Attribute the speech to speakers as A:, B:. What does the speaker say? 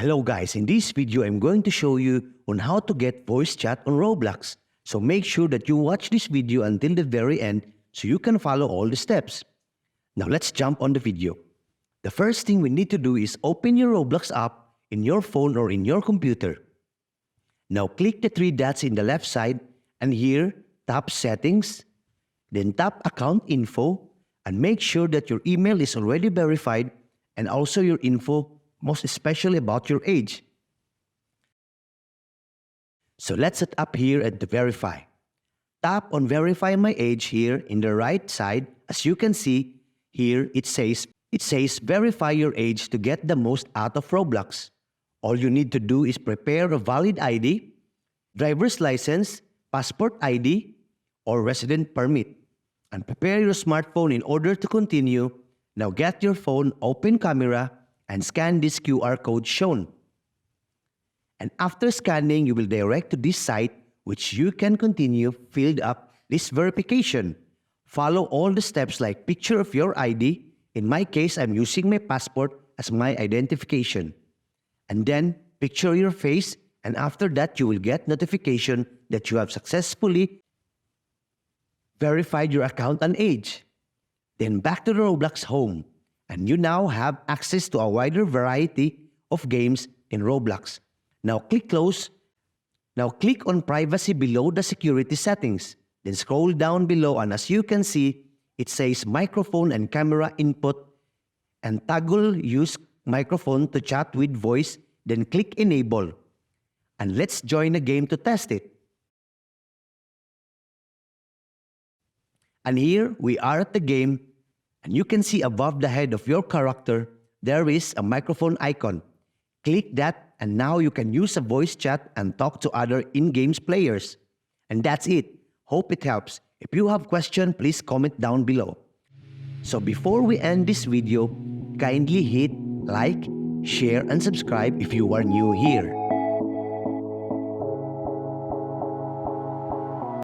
A: Hello guys, in this video I'm going to show you on how to get voice chat on Roblox. So make sure that you watch this video until the very end so you can follow all the steps. Now let's jump on the video. The first thing we need to do is open your Roblox app in your phone or in your computer. Now click the three dots in the left side and here tap Settings, then tap Account Info and make sure that your email is already verified and also your info, most especially about your age. So let's set up here at the Verify. Tap on Verify My Age here in the right side. As you can see, here it says Verify your age to get the most out of Roblox. All you need to do is prepare a valid ID, driver's license, passport ID, or resident permit. And prepare your smartphone in order to continue. Now get your phone, open camera, and scan this QR code shown. And after scanning, you will direct to this site which you can continue filled up this verification. Follow all the steps like picture of your ID. In my case, I'm using my passport as my identification. And then picture your face, and after that you will get notification that you have successfully verified your account and age. Then back to the Roblox home, and you now have access to a wider variety of games in Roblox. Now click Close. Now click on Privacy below the security settings. Then scroll down below, and as you can see, it says Microphone and Camera Input, and toggle Use Microphone to chat with voice, then click Enable. And let's join a game to test it. And here we are at the game, and you can see above the head of your character, there is a microphone icon. Click that, and now you can use a voice chat and talk to other in-game players. And that's it. Hope it helps. If you have questions, please comment down below. So before we end this video, kindly hit like, share, and subscribe if you are new here.